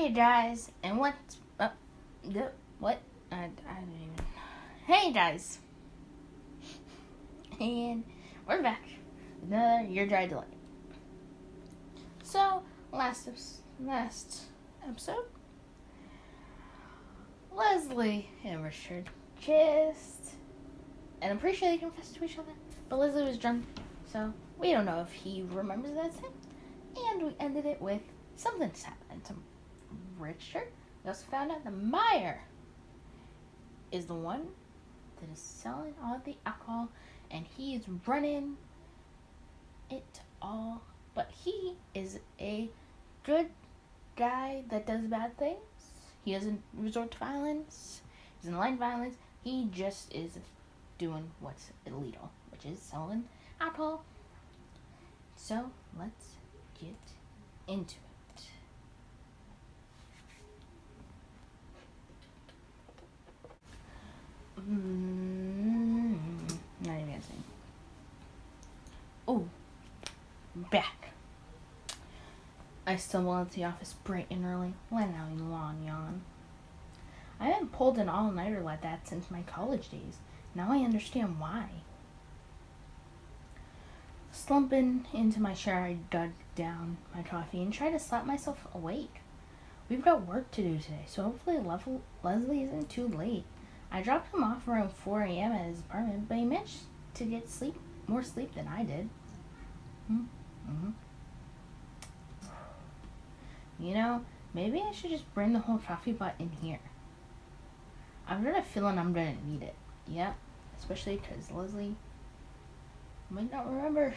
Hey guys, and what's up? What? I don't even. Hey guys, and we're back with another Your Dry Delight. So last episode, Leslie and Richard kissed, and I'm pretty sure they confessed to each other. But Leslie was drunk, so we don't know if he remembers that time. And we ended it with something's happened to Richard. We also found out that Meyer is the one that is selling all the alcohol, and he is running it all. But he is a good guy that does bad things. He doesn't resort to violence. He doesn't like violence. He just is doing what's illegal, which is selling alcohol. So let's get into it. Not even gonna sing. Oh, back. I stumble into the office bright and early, letting out a long yawn. I haven't pulled an all-nighter like that since my college days. Now I understand why. Slumping into my chair, I dug down my coffee and tried to slap myself awake. We've got work to do today, so hopefully Leslie isn't too late. I dropped him off around 4 a.m. at his apartment, but he managed to get more sleep than I did. You know, maybe I should just bring the whole coffee pot in here. I've got a feeling I'm gonna need it. Yeah, especially because Leslie might not remember.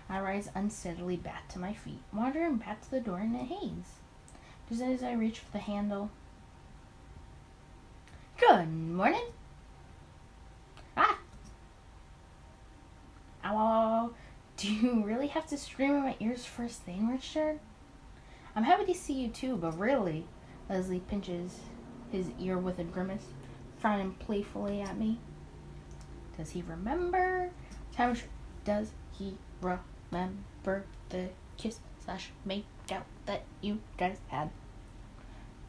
I rise unsteadily back to my feet, wandering back to the door in a haze. Just as I reach for the handle. Good morning. Ah! Ow. Do you really have to scream in my ears first thing, Richard? I'm happy to see you too, but really? Leslie pinches his ear with a grimace, frowning playfully at me. Does he remember? Does he remember the kiss/make out that you guys had?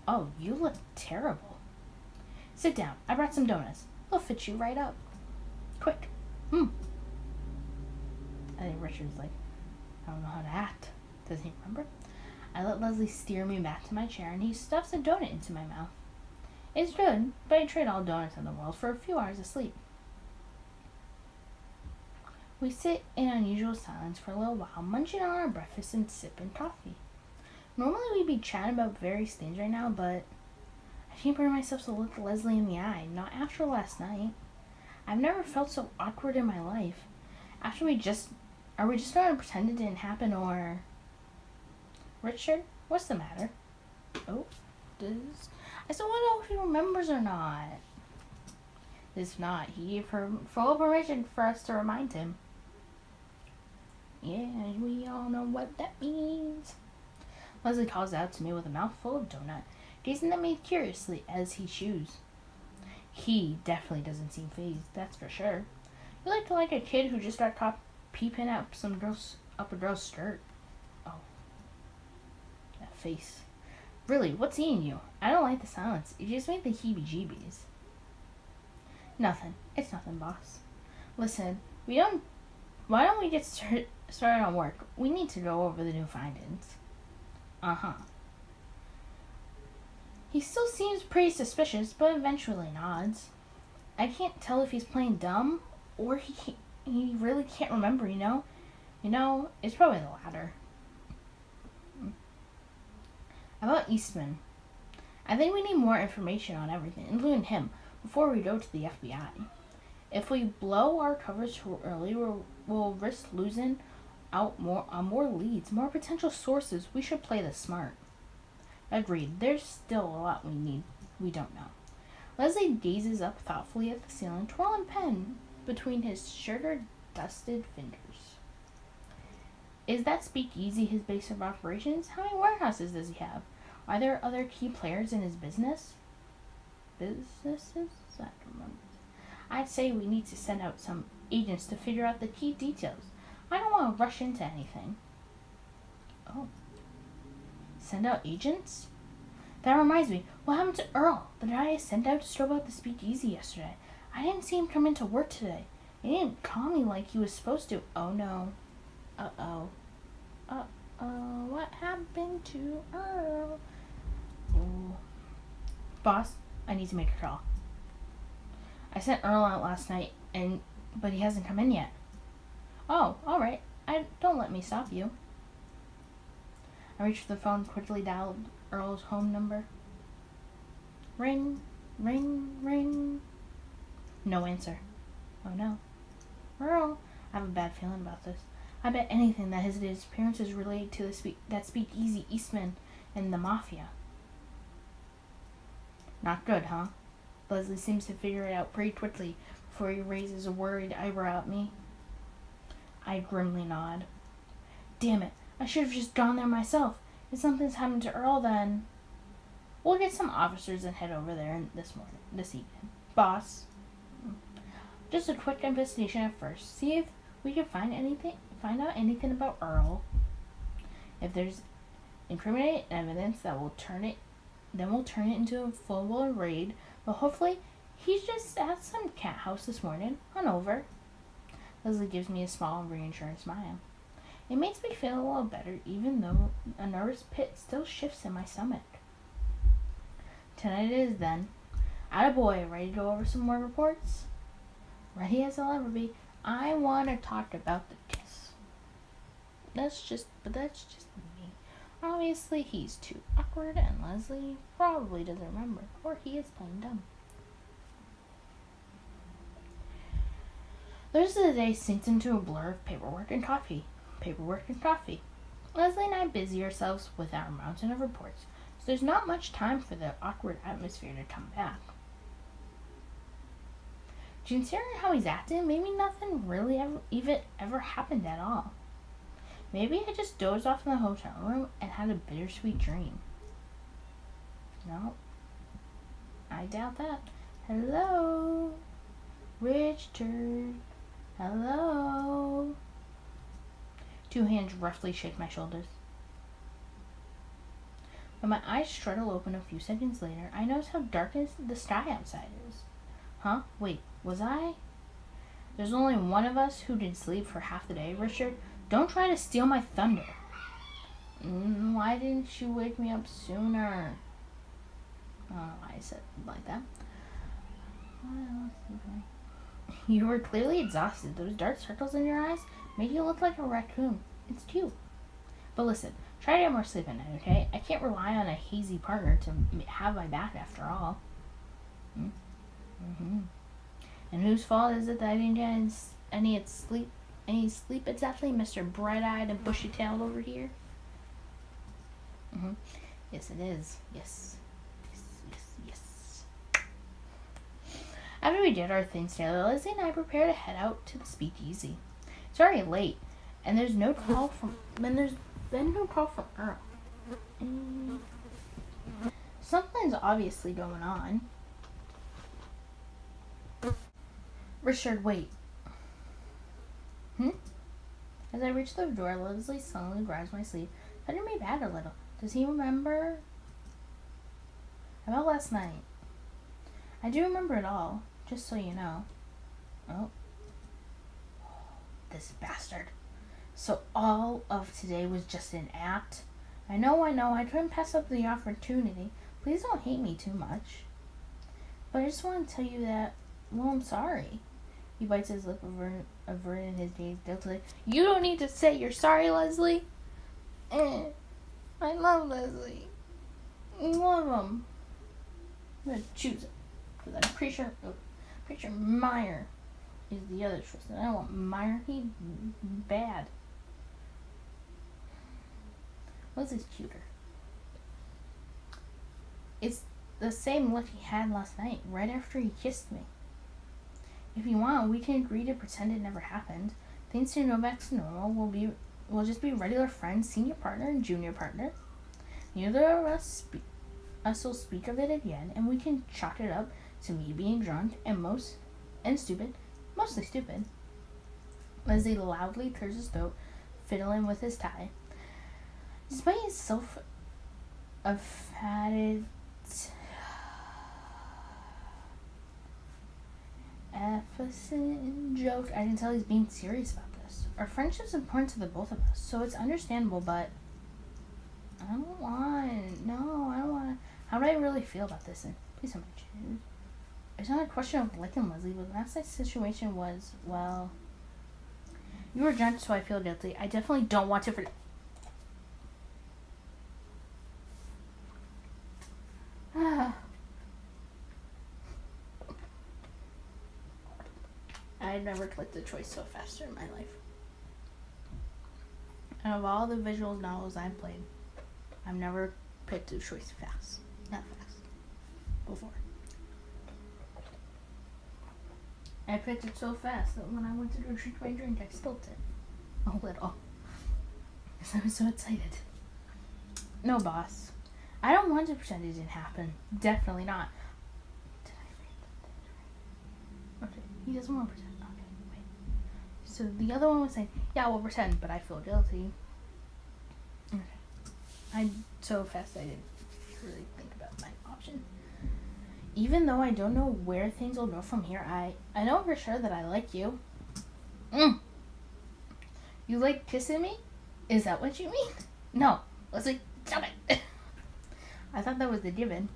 Oh, you look terrible. Sit down. I brought some donuts. They'll fit you right up. Quick. I think Richard's like, I don't know how to act. Does he remember? I let Leslie steer me back to my chair, and he stuffs a donut into my mouth. It's good, but I trade all donuts in the world for a few hours of sleep. We sit in unusual silence for a little while, munching on our breakfast and sipping coffee. Normally we'd be chatting about various things right now, but I can't bring myself to look Leslie in the eye, not after last night. I've never felt so awkward in my life. Are we just going to pretend it didn't happen, or... Richard, what's the matter? Oh, I still want to know if he remembers or not. If not, he gave her full permission for us to remind him. Yeah, we all know what that means. Leslie calls out to me with a mouthful of donut, gazing at me curiously as he chews. He definitely doesn't seem fazed, that's for sure. You look like a kid who just got caught peeping at a girl's skirt. Oh, that face. Really, what's eating you? I don't like the silence. It just made the heebie-jeebies. Nothing. It's nothing, boss. Listen, why don't we get started on work? We need to go over the new findings. Uh-huh. He still seems pretty suspicious, but eventually nods. I can't tell if he's playing dumb, or he really can't remember, you know? It's probably the latter. About Eastman. I think we need more information on everything, including him, before we go to the FBI. If we blow our coverage too early, we'll risk losing out on more leads, more potential sources. We should play this smart. Agreed. There's still a lot we don't know. Leslie gazes up thoughtfully at the ceiling, twirling a pen between his sugar-dusted fingers. Is that speakeasy his base of operations? How many warehouses does he have? Are there other key players in his businesses? I don't remember. I'd say we need to send out some agents to figure out the key details. I don't want to rush into anything. Oh. Send out agents? That reminds me, what happened to Earl, the guy I sent out to strobe out the speakeasy yesterday? I didn't see him come into work today. He didn't call me like he was supposed to. Oh no. Uh-oh. Uh-oh. What happened to Earl? Ooh. Boss, I need to make a call. I sent Earl out last night, but he hasn't come in yet. Oh, alright. Don't let me stop you. I reached for the phone, quickly dialed Earl's home number. Ring, ring, ring. No answer. Oh no. Earl, I have a bad feeling about this. I bet anything that his disappearance is related to that speakeasy Eastman and the Mafia. Not good, huh? Leslie seems to figure it out pretty quickly before he raises a worried eyebrow at me. I grimly nod. Damn it, I should have just gone there myself. If something's happened to Earl, then we'll get some officers and head over there this evening. Boss, just a quick investigation at first. See if we can find out anything about Earl. If there's incriminating evidence, we'll turn it into a full-blown raid. But hopefully, he's just at some cat house this morning, on over. Leslie gives me a small, reassuring smile. It makes me feel a little better, even though a nervous pit still shifts in my stomach. Tonight it is, then. Attaboy, ready to go over some more reports? Ready as I'll ever be. I want to talk about the kiss. That's just me. Obviously, he's too awkward, and Leslie probably doesn't remember, or he is playing dumb. The rest of the day sinks into a blur of paperwork and coffee. Leslie and I busy ourselves with our mountain of reports, so there's not much time for the awkward atmosphere to come back. Considering how he's acting, maybe nothing really ever happened at all. Maybe I just dozed off in the hotel room and had a bittersweet dream. No, I doubt that. Hello, Richard. Hello. Two hands roughly shake my shoulders. When my eyes struggle open a few seconds later, I notice how dark the sky outside is. Huh? Wait, was I? There's only one of us who didn't sleep for half the day, Richard. Don't try to steal my thunder. Why didn't you wake me up sooner? I don't know why I said it like that. You were clearly exhausted. Those dark circles in your eyes made you look like a raccoon. It's cute. But listen, try to get more sleep at night, okay? I can't rely on a hazy partner to have my back after all. Mm-hmm. And whose fault is it that I didn't get any sleep exactly, Mr. Bright-eyed and bushy-tailed over here? Yes, it is. Yes. After we did our things together, Leslie and I prepared to head out to the speakeasy. It's already late, and there's been no call from Earl. Something's obviously going on. Richard, wait. As I reach the door, Leslie suddenly grabs my sleeve, patting me back a little. Does he remember? About last night. I do remember it all, just so you know. Oh. This bastard. So all of today was just an act? I know. I couldn't pass up the opportunity. Please don't hate me too much. But I just want to tell you that, well, I'm sorry. He bites his lip, averting his gaze guiltily. You don't need to say you're sorry, Leslie. I love Leslie. Love him. I'm going to choose it. Because I'm pretty sure Meyer is the other choice. And I don't want Meyer. He's bad. Leslie's cuter. It's the same look he had last night, right after he kissed me. If you want, we can agree to pretend it never happened. Things to go back to normal. We'll just be regular friends, senior partner and junior partner. Neither of us will speak of it again, and we can chalk it up to me being drunk and stupid, mostly stupid. Leslie loudly clears his throat, fiddling with his tie. Despite his self-affirmative Ephesus joke. I can tell he's being serious about this. Our friendship's important to the both of us, so it's understandable, but I don't want. How do I really feel about this? And please don't mention it. It's not a question of liking Leslie, but the last situation was, well, you were drunk, so I feel guilty. I definitely don't want to forget. I never clicked the choice so faster in my life. And of all the visual novels I've played, I've never picked a choice fast. Not fast. Before. I picked it so fast that when I went to go drink my drink, I spilt it. A little. Because I was so excited. No, boss. I don't want to pretend it didn't happen. Definitely not. Did I read that? Okay, he doesn't want to pretend. Okay, wait. So the other one was saying, yeah, we'll pretend, but I feel guilty. Okay. I'm so fast I didn't really think about my option. Even though I don't know where things will go from here, I know for sure that I like you. You like kissing me? Is that what you mean? No. Leslie, stop it. I thought that was a given.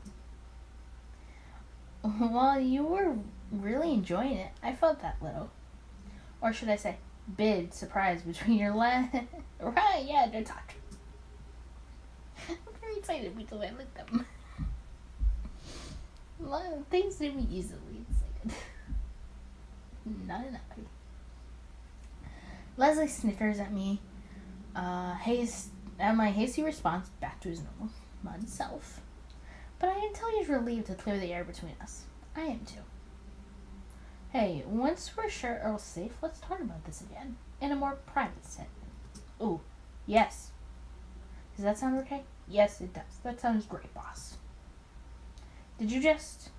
While you were really enjoying it, I felt that little. Or should I say, big surprise between your legs. Right, yeah, don't talk. I'm very excited because I like them. A lot of things do me easily excited. Not enough. Leslie snickers at me. At my hasty response back to his normal mud self. But I can tell he's relieved to clear the air between us. I am too. Hey, once we're sure Earl's safe, let's talk about this again. In a more private setting. Ooh, yes. Does that sound okay? Yes, it does. That sounds great, boss. Did you just...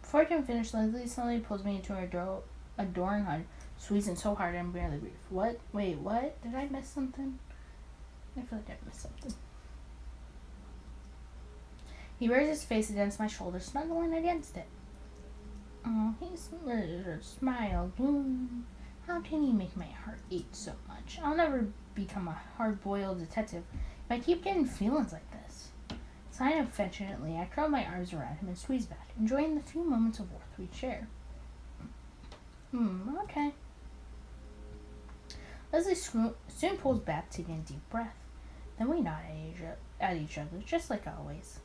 Before I can finish, Leslie suddenly pulls me into her adoring hug, squeezing so hard I can barely breathe. What? Wait, what? Did I miss something? I feel like I missed something. He rears his face against my shoulder, snuggling against it. Oh, he smiled. How can he make my heart ache so much? I'll never become a hard-boiled detective if I keep getting feelings like this. Sighing affectionately, I curl my arms around him and squeeze back, enjoying the few moments of warmth we share. Okay. Leslie soon pulls back, taking a deep breath. Then we nod at each other, just like always.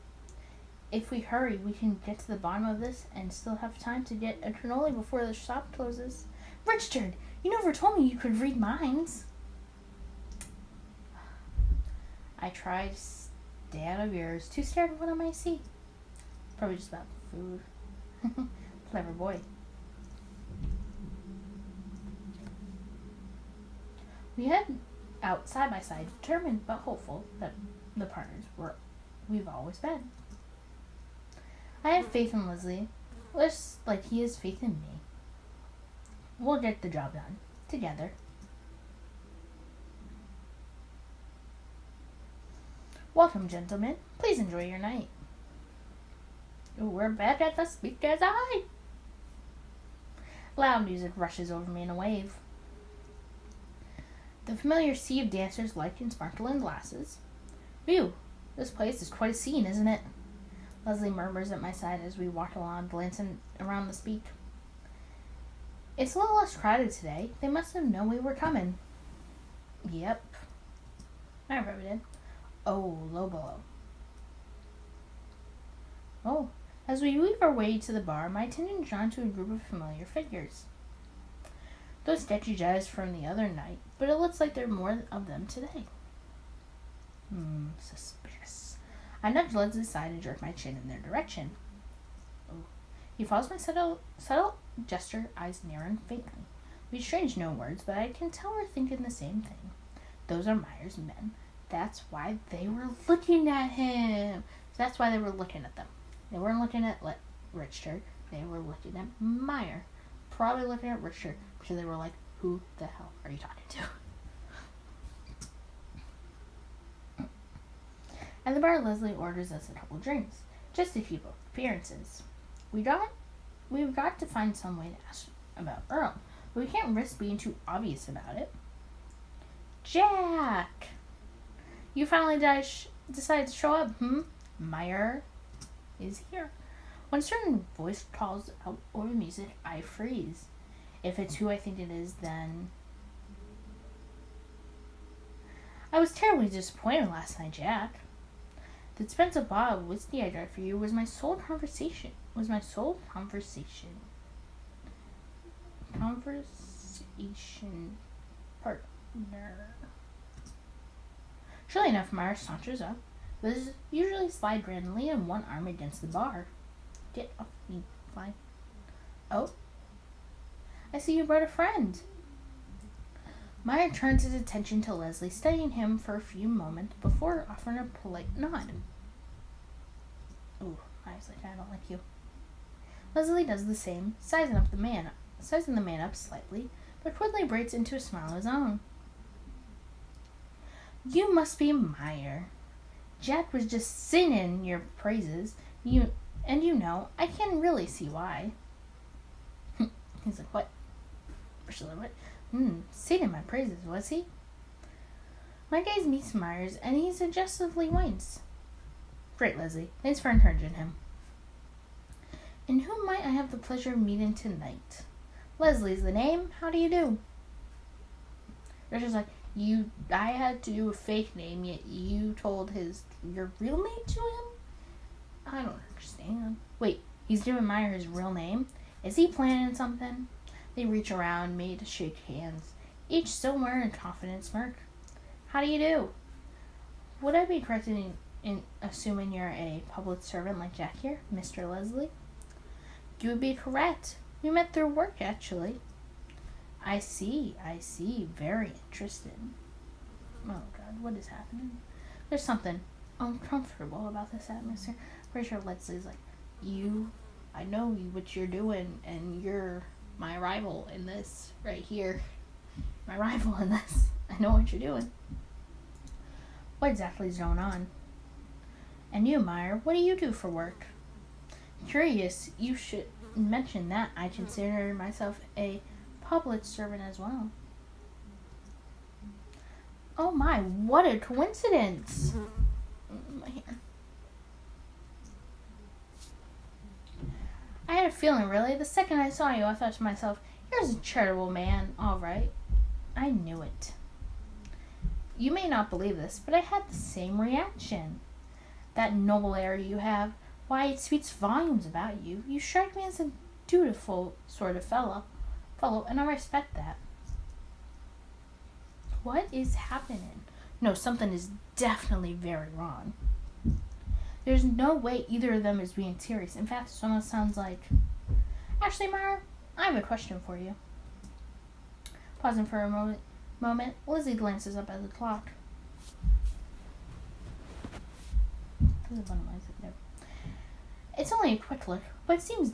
If we hurry, we can get to the bottom of this and still have time to get a cannoli before the shop closes. Richard, you never told me you could read minds. I tried to stay out of yours, too scared of what I might see. Probably just about food. Clever boy. We head out side by side, determined but hopeful that the partners we've always been. I have faith in Leslie, just like he has faith in me. We'll get the job done, together. Welcome, gentlemen. Please enjoy your night. We're back at the speaker's eye. Loud music rushes over me in a wave. The familiar sea of dancers light in sparkling glasses. Phew, this place is quite a scene, isn't it? Leslie murmurs at my side as we walk along, glancing around the speak. It's a little less crowded today. They must have known we were coming. Yep. I rubbed it. Oh, low below. Oh, as we weave our way to the bar, my attention is drawn to a group of familiar figures. Those sketchy guys from the other night, but it looks like there are more of them today. Suspicious. I nudge Leslie's side and jerk my chin in their direction. Oh. He follows my subtle gesture, eyes narrowing faintly. We exchange no words, but I can tell we're thinking the same thing. Those are Meyer's men. That's why they were looking at him. That's why they were looking at them. They weren't looking at Richter. They were looking at Meyer. Probably looking at Richter because they were like, who the hell are you talking to? At the bar, Leslie orders us a couple drinks. just to keep up appearances. We've got to find some way to ask about Earl, but we can't risk being too obvious about it. Jack! You finally decided to show up, Meyer is here. When a certain voice calls out over music, I freeze. If it's who I think it is, then... I was terribly disappointed last night, Jack. The expensive bottle of whiskey I drank for you was my sole conversation. Conversation partner. Surely enough, Meyer saunters up. Liz usually slide grandly on one arm against the bar. Get off me, fly. Oh, I see you brought a friend. Meyer turns his attention to Leslie, studying him for a few moments before offering a polite nod. Ooh, Meyer's like, I don't like you. Leslie does the same, sizing the man up slightly, but quickly breaks into a smile of his own. You must be Meyer. Jack was just singing your praises. I can really see why. He's like, what? She's like, what? Singing my praises, was he? My gaze meets Meyer's, and he suggestively winks. Great, Leslie. Thanks for encouraging him. And whom might I have the pleasure of meeting tonight? Leslie's the name. How do you do? Richard's like, I had to do a fake name, yet you told your real name to him? I don't understand. Wait, he's giving Meyer his real name? Is he planning something? They reach around me to shake hands, each still wearing a confident smirk. How do you do? Would I be correct in assuming you're a public servant like Jack here, Mr. Leslie? You would be correct. We met through work, actually. I see. Very interesting. Oh, God, what is happening? There's something uncomfortable about this atmosphere. Pretty sure Leslie's like, I know what you're doing, and you're my rival in this right here. My rival in this. I know what you're doing. What exactly is going on? And you, Meyer, what do you do for work? Curious, you should mention that. I consider myself a public servant as well. Oh my, what a coincidence. My hair. I had a feeling, really. The second I saw you, I thought to myself, here's a charitable man, all right. I knew it. You may not believe this, but I had the same reaction. That noble air you have, why, it speaks volumes about you. You strike me as a dutiful sort of fellow, and I respect that. What is happening? No, something is definitely very wrong. There's no way either of them is being serious. In fact, it almost sounds like... Actually, Meyer, I have a question for you. Pausing for a moment, Lizzie glances up at the clock. It's only a quick look, but it seems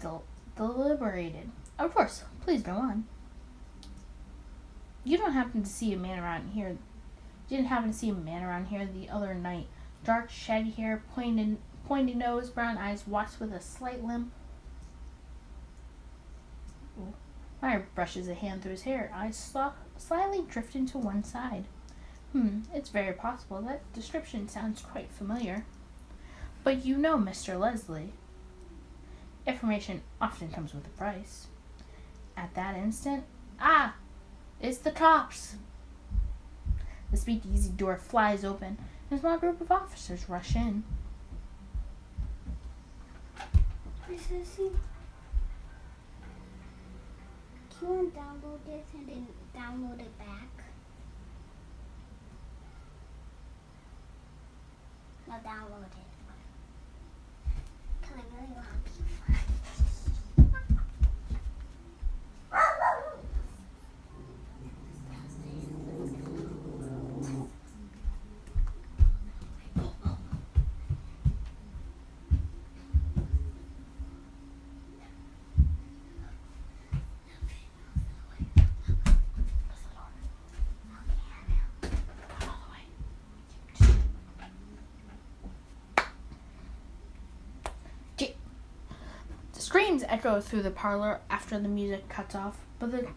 deliberated. Of course, please go on. You didn't happen to see a man around here the other night. Dark, shaggy hair, pointy nose, brown eyes, watched with a slight limp. Meyer brushes a hand through his hair. Eyes slightly drifting to one side. It's very possible. That description sounds quite familiar. But you know Mr. Leslie. Information often comes with a price. At that instant, it's the cops. The speakeasy door flies open, and a small group of officers rush in. Sissy, can you download this and then download it back? No, download it. Because I really want to be fun. Screams echo through the parlor after the music cuts off, but the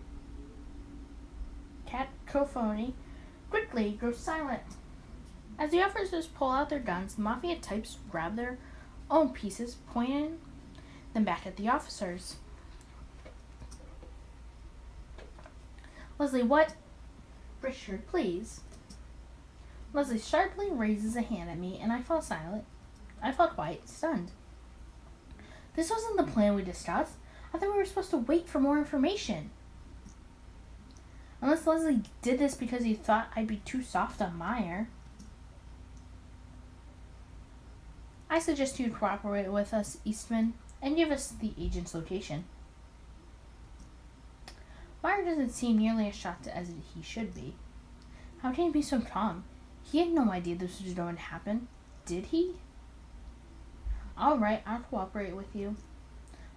cacophony quickly grows silent. As the officers pull out their guns, the mafia types grab their own pieces, pointing them back at the officers. Leslie, what? Richard, please. Leslie sharply raises a hand at me, and I fall silent. I fall quiet, stunned. This wasn't the plan we discussed. I thought we were supposed to wait for more information. Unless Leslie did this because he thought I'd be too soft on Meyer. I suggest you cooperate with us, Eastman, and give us the agent's location. Meyer doesn't seem nearly as shocked as he should be. How can he be so calm? He had no idea this was going to happen. Did he? All right, I'll cooperate with you.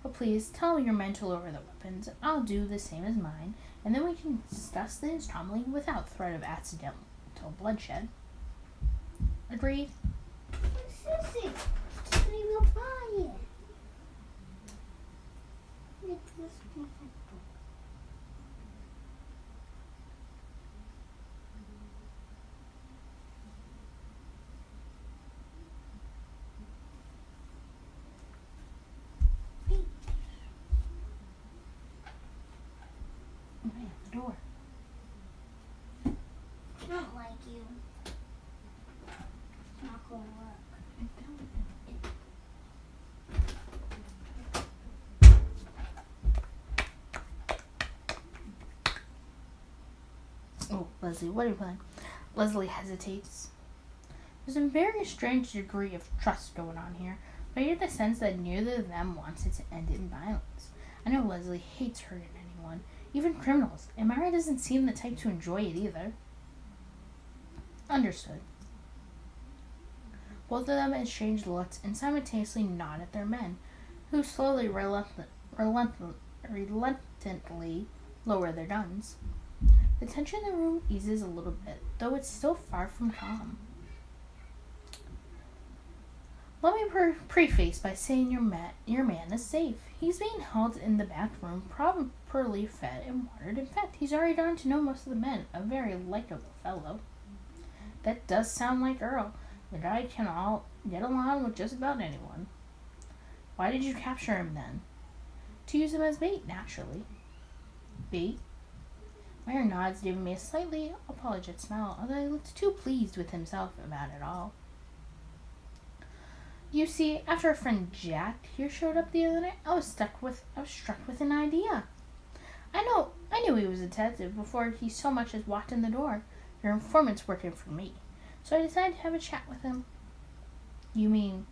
But please, tell your men to lower the weapons. I'll do the same as mine, and then we can discuss things calmly without threat of accidental bloodshed. Agreed? Sissy, just leave your fire. Make this perfect. The door. I don't like you. It's not going to work. Oh, Leslie, what are you playing? Leslie hesitates. There's a very strange degree of trust going on here, but I get the sense that neither of them wants it to end in violence. I know Leslie hates hurting anyone, even criminals, and Myra doesn't seem the type to enjoy it either. Understood. Both of them exchange looks and simultaneously nod at their men, who slowly, reluctantly lower their guns. The tension in the room eases a little bit, though it's still far from calm. Let me preface by saying your man is safe. He's being held in the back room, properly fed and watered. In fact, he's already gotten to know most of the men, a very likable fellow. That does sound like Earl. The guy can all get along with just about anyone. Why did you capture him then? To use him as bait, naturally. Bait? Meyer nods, giving me a slightly apologetic smile, although he looked too pleased with himself about it all. You see, after our friend Jack here showed up the other night, I was struck with an idea. I knew he was a detective before he so much as walked in the door. Your informant's working for me, so I decided to have a chat with him. You mean,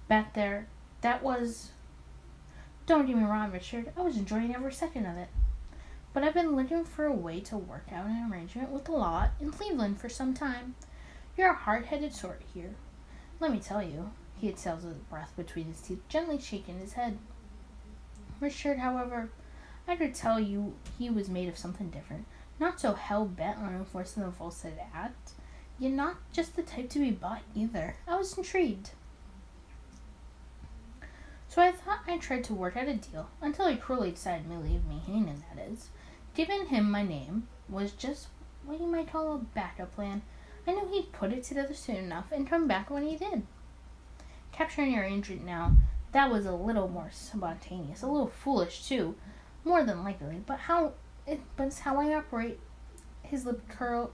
back there, that was... Don't get me wrong, Richard, I was enjoying every second of it. But I've been looking for a way to work out an arrangement with the law in Cleveland for some time. You're a hard-headed sort here. Let me tell you, he exhales with breath between his teeth, gently shaking his head. Richard, however, I could tell you he was made of something different. Not so hell-bent on enforcing the Volstead Act. You're not just the type to be bought either. I was intrigued. So I thought I'd try to work out a deal, until he cruelly decided to leave me hanging, that is. Giving him my name was just what you might call a backup plan. I knew he'd put it together soon enough and come back when he did. Capturing your agent now, that was a little more spontaneous, a little foolish too, more than likely, but it's how I operate. His lips curl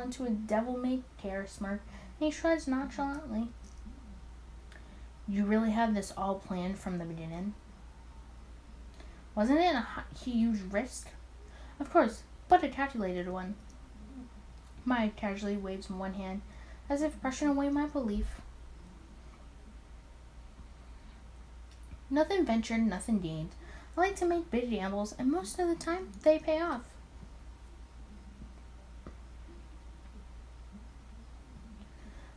into a devil-may-care smirk, and he shrugs nonchalantly. You really had this all planned from the beginning? Wasn't it a huge risk? Of course, but a calculated one. Maya casually waves one hand, as if brushing away my belief. Nothing ventured, nothing gained. I like to make big gambles, and most of the time, they pay off.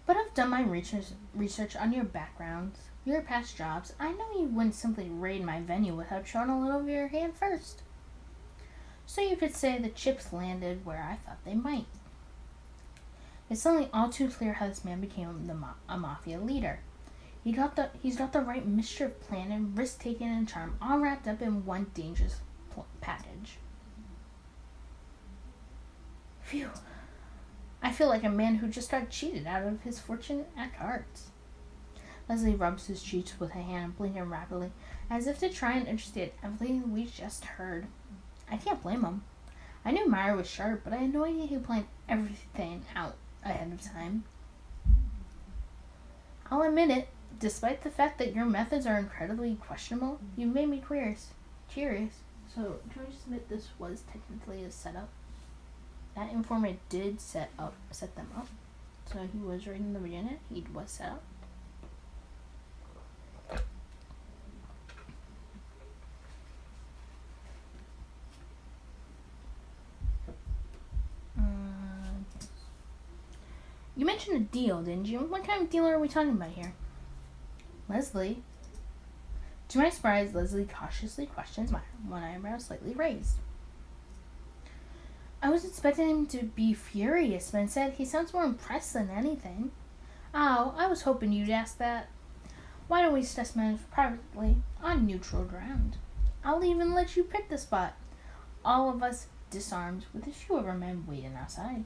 But I've done my research on your backgrounds, your past jobs. I know you wouldn't simply raid my venue without showing a little of your hand first. So you could say the chips landed where I thought they might. It's suddenly all too clear how this man became a mafia leader. He's got the right mischief plan and risk-taking and charm all wrapped up in one dangerous package. Phew. I feel like a man who just got cheated out of his fortune at cards. Leslie rubs his cheeks with a hand, blinking rapidly, as if to try and understand everything we just heard. I can't blame him. I knew Meyer was sharp, but I had no idea he planned everything out ahead of time. I'll admit it, despite the fact that your methods are incredibly questionable, you've made me curious. So, can I just admit this was technically a setup? That informant did set them up. So he was right in the beginning. He was set up. You mentioned a deal, didn't you? What kind of deal are we talking about here? Leslie. To my surprise, Leslie cautiously questions Meyer, one eyebrow slightly raised. I was expecting him to be furious, but instead he sounds more impressed than anything. Oh, I was hoping you'd ask that. Why don't we discuss matters privately, on neutral ground? I'll even let you pick the spot. All of us disarmed, with a few of our men waiting outside.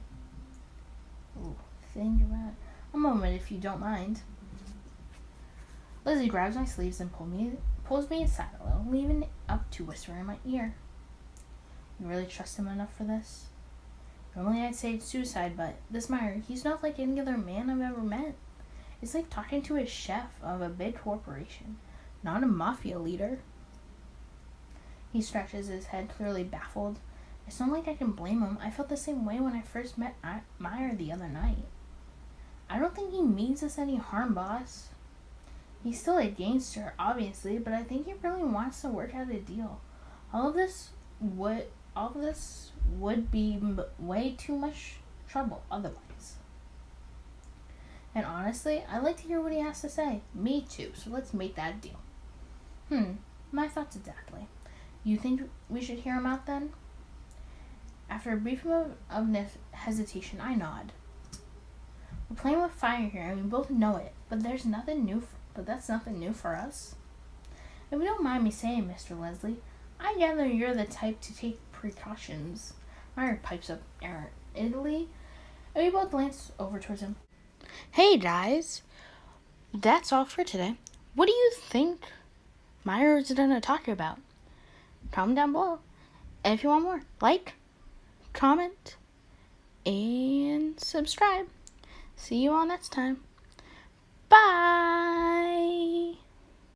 Ooh, think about it. A moment, if you don't mind. Lizzie grabs my sleeves and pulls me aside a little, leaving up to whisper in my ear. You really trust him enough for this? Normally I'd say it's suicide, but this Meyer, he's not like any other man I've ever met. It's like talking to a chef of a big corporation, not a mafia leader. He scratches his head, clearly baffled. It's not like I can blame him. I felt the same way when I first met Meyer the other night. I don't think he means us any harm, boss. He's still a gangster, obviously, but I think he really wants to work out a deal. All of this would be way too much trouble otherwise. And honestly, I'd like to hear what he has to say. Me too, so let's make that a deal. My thoughts exactly. You think we should hear him out then? After a brief moment of hesitation, I nod. We're playing with fire here, and we both know it, but that's nothing new for us. If you don't mind me saying, Mr. Leslie, I gather you're the type to take precautions. Meyer pipes up irritably, and we both glance over towards him. Hey guys, that's all for today. What do you think Meyer is going to talk about? Comment down below. And if you want more, like, comment, and subscribe. See you all next time. Bye!